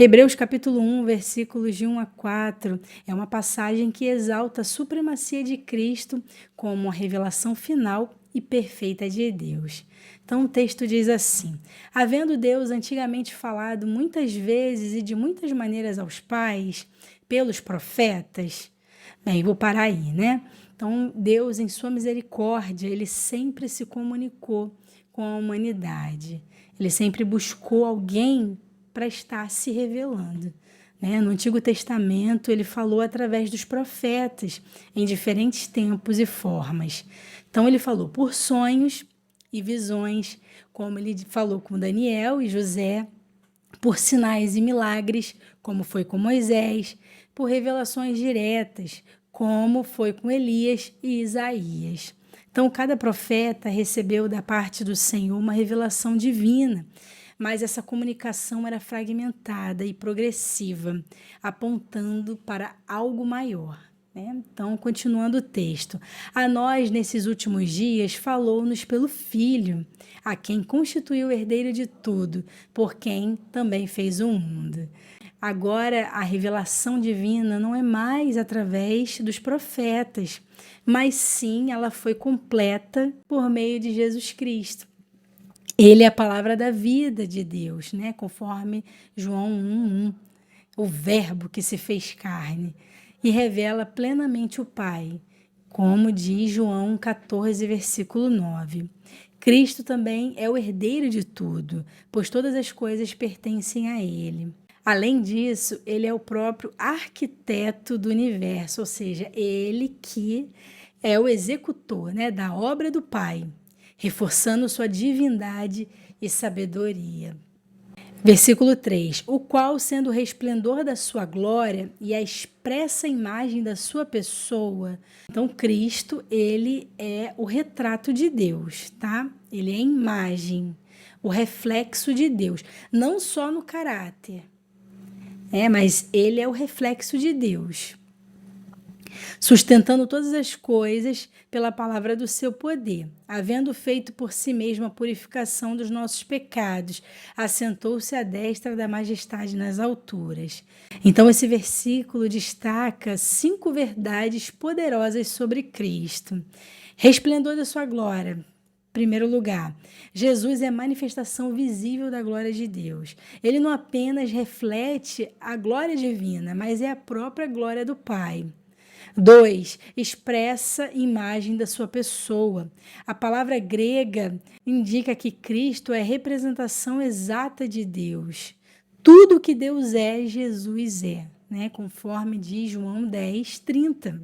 Hebreus capítulo 1, versículos de 1 a 4, é uma passagem que exalta a supremacia de Cristo como a revelação final e perfeita de Deus. Então o texto diz assim: havendo Deus antigamente falado muitas vezes e de muitas maneiras aos pais, pelos profetas. Bem, vou parar aí, né? Então Deus, em sua misericórdia, ele sempre se comunicou com a humanidade. Ele sempre buscou alguém para estar se revelando. No Antigo Testamento, ele falou através dos profetas, em diferentes tempos e formas. Então, ele falou por sonhos e visões, como ele falou com Daniel e José, por sinais e milagres, como foi com Moisés, por revelações diretas, como foi com Elias e Isaías. Então, cada profeta recebeu da parte do Senhor uma revelação divina, mas essa comunicação era fragmentada e progressiva, apontando para algo maior. Então, continuando o texto, a nós, nesses últimos dias, falou-nos pelo Filho, a quem constituiu o herdeiro de tudo, por quem também fez o mundo. Agora, a revelação divina não é mais através dos profetas, mas sim ela foi completa por meio de Jesus Cristo. Ele é a palavra da vida de Deus, conforme João 1:1, o verbo que se fez carne, e revela plenamente o Pai, como diz João 14, versículo 9. Cristo também é o herdeiro de tudo, pois todas as coisas pertencem a ele. Além disso, ele é o próprio arquiteto do universo, ou seja, ele que é o executor, da obra do Pai, reforçando sua divindade e sabedoria. Versículo 3, o qual, sendo o resplendor da sua glória e a expressa imagem da sua pessoa. Então, Cristo, ele é o retrato de Deus, tá? Ele é a imagem, o reflexo de Deus, não só no caráter, mas ele é o reflexo de Deus, sustentando todas as coisas pela palavra do seu poder, havendo feito por si mesmo a purificação dos nossos pecados, assentou-se à destra da majestade nas alturas. Então esse versículo destaca 5 verdades poderosas sobre Cristo. Resplendor da sua glória. Primeiro lugar, Jesus é a manifestação visível da glória de Deus. Ele não apenas reflete a glória divina, mas é a própria glória do Pai. 2. Expressa imagem da sua pessoa. A palavra grega indica que Cristo é a representação exata de Deus. Tudo que Deus é, Jesus é, conforme diz João 10:30.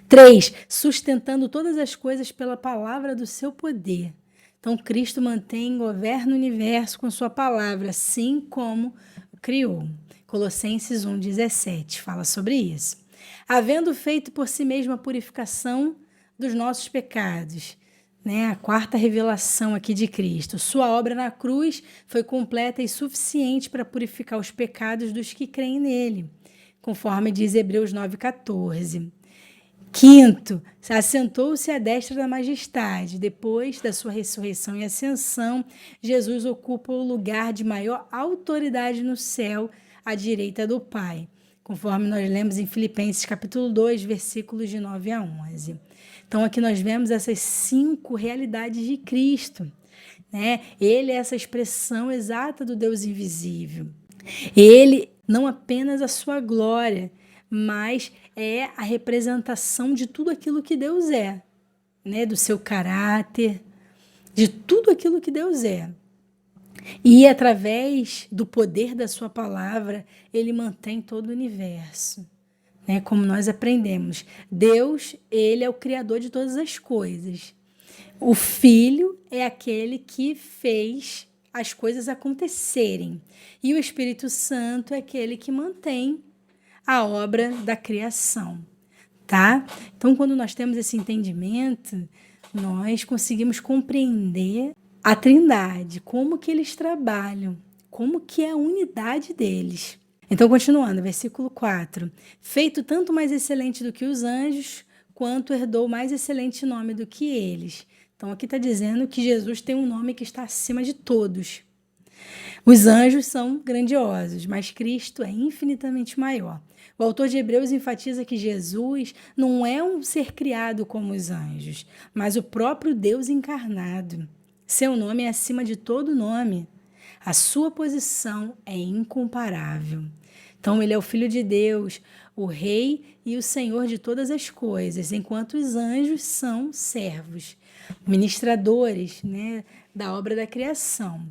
3. Sustentando todas as coisas pela palavra do seu poder. Então, Cristo mantém e governa o universo com sua palavra, assim como criou. Colossenses 1:17 fala sobre isso. Havendo feito por si mesmo a purificação dos nossos pecados. A quarta revelação aqui de Cristo. Sua obra na cruz foi completa e suficiente para purificar os pecados dos que creem nele, conforme diz Hebreus 9:14. Quinto, assentou-se à destra da majestade. Depois da sua ressurreição e ascensão, Jesus ocupa o lugar de maior autoridade no céu, à direita do Pai, conforme nós lemos em Filipenses capítulo 2, versículos de 9 a 11. Então, aqui nós vemos essas 5 realidades de Cristo. Ele é essa expressão exata do Deus invisível. Ele, não apenas a sua glória, mas é a representação de tudo aquilo que Deus é, do seu caráter, de tudo aquilo que Deus é. E através do poder da sua palavra, ele mantém todo o universo. Como nós aprendemos, Deus, ele é o criador de todas as coisas. O Filho é aquele que fez as coisas acontecerem. E o Espírito Santo é aquele que mantém a obra da criação, tá? Então, quando nós temos esse entendimento, nós conseguimos compreender a Trindade, como que eles trabalham, como que é a unidade deles. Então, continuando, versículo 4. Feito tanto mais excelente do que os anjos, quanto herdou mais excelente nome do que eles. Então, aqui está dizendo que Jesus tem um nome que está acima de todos. Os anjos são grandiosos, mas Cristo é infinitamente maior. O autor de Hebreus enfatiza que Jesus não é um ser criado como os anjos, mas o próprio Deus encarnado. Seu nome é acima de todo nome. A sua posição é incomparável. Então, ele é o Filho de Deus, o Rei e o Senhor de todas as coisas, enquanto os anjos são servos, ministradores, né, da obra da criação.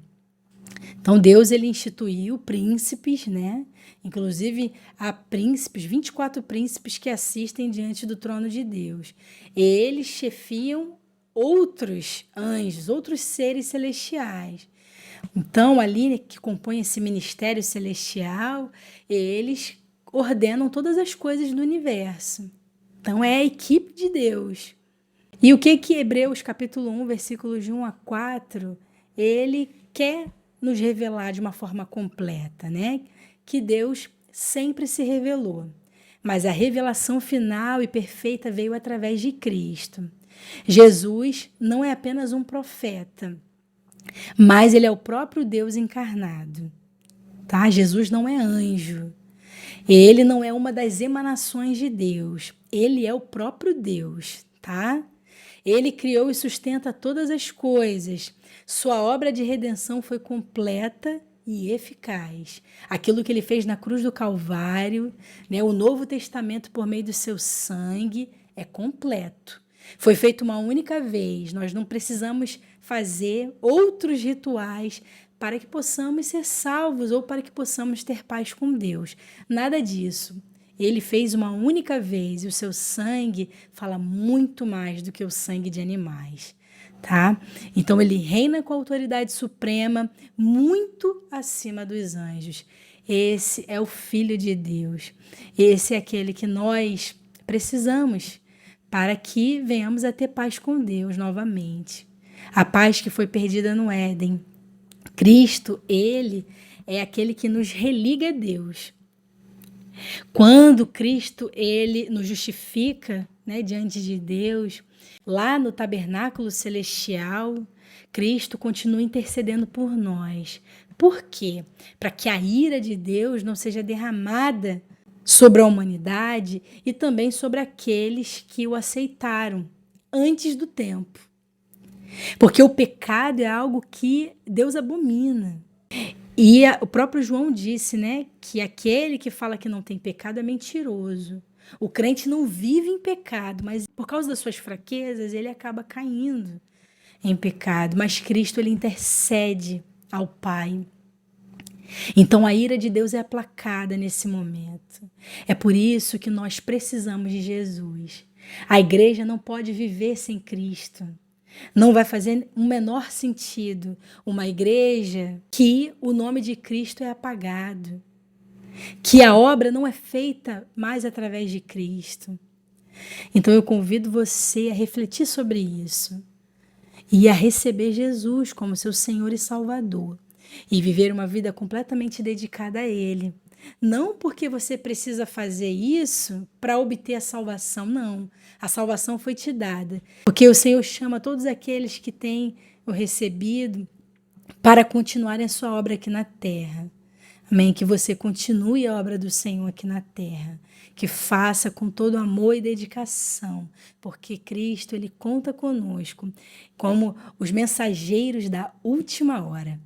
Então, Deus ele instituiu príncipes, né? Inclusive, há príncipes, 24 príncipes que assistem diante do trono de Deus. Eles chefiam outros anjos, outros seres celestiais. Então, ali, né, que compõe esse ministério celestial, eles ordenam todas as coisas do universo. Então, é a equipe de Deus. E o que Hebreus capítulo 1, versículos de 1 a 4, ele quer nos revelar de uma forma completa, né? Que Deus sempre se revelou. Mas a revelação final e perfeita veio através de Cristo. Jesus não é apenas um profeta, mas ele é o próprio Deus encarnado, tá? Jesus não é anjo. Ele não é uma das emanações de Deus. Ele é o próprio Deus, tá? Ele criou e sustenta todas as coisas. Sua obra de redenção foi completa e eficaz. Aquilo que ele fez na cruz do Calvário, né, o Novo Testamento por meio do seu sangue, é completo. Foi feito uma única vez. Nós não precisamos fazer outros rituais para que possamos ser salvos ou para que possamos ter paz com Deus. Nada disso. Ele fez uma única vez e o seu sangue fala muito mais do que o sangue de animais, tá? Então ele reina com a autoridade suprema muito acima dos anjos. Esse é o Filho de Deus. Esse é aquele que nós precisamos para que venhamos a ter paz com Deus novamente. A paz que foi perdida no Éden. Cristo, ele é aquele que nos religa a Deus. Quando Cristo ele nos justifica, né, diante de Deus, lá no tabernáculo celestial, Cristo continua intercedendo por nós. Por quê? Para que a ira de Deus não seja derramada sobre a humanidade e também sobre aqueles que o aceitaram antes do tempo. Porque o pecado é algo que Deus abomina. E o próprio João disse, né, que aquele que fala que não tem pecado é mentiroso. O crente não vive em pecado, mas por causa das suas fraquezas, ele acaba caindo em pecado. Mas Cristo, ele intercede ao Pai. Então a ira de Deus é aplacada nesse momento. É por isso que nós precisamos de Jesus. A igreja não pode viver sem Cristo. Não vai fazer o menor sentido uma igreja que o nome de Cristo é apagado, que a obra não é feita mais através de Cristo. Então eu convido você a refletir sobre isso e a receber Jesus como seu Senhor e Salvador e viver uma vida completamente dedicada a Ele. Não porque você precisa fazer isso para obter a salvação, não. A salvação foi te dada. Porque o Senhor chama todos aqueles que têm o recebido para continuarem a sua obra aqui na terra. Amém? Que você continue a obra do Senhor aqui na terra. Que faça com todo amor e dedicação. Porque Cristo, Ele conta conosco como os mensageiros da última hora.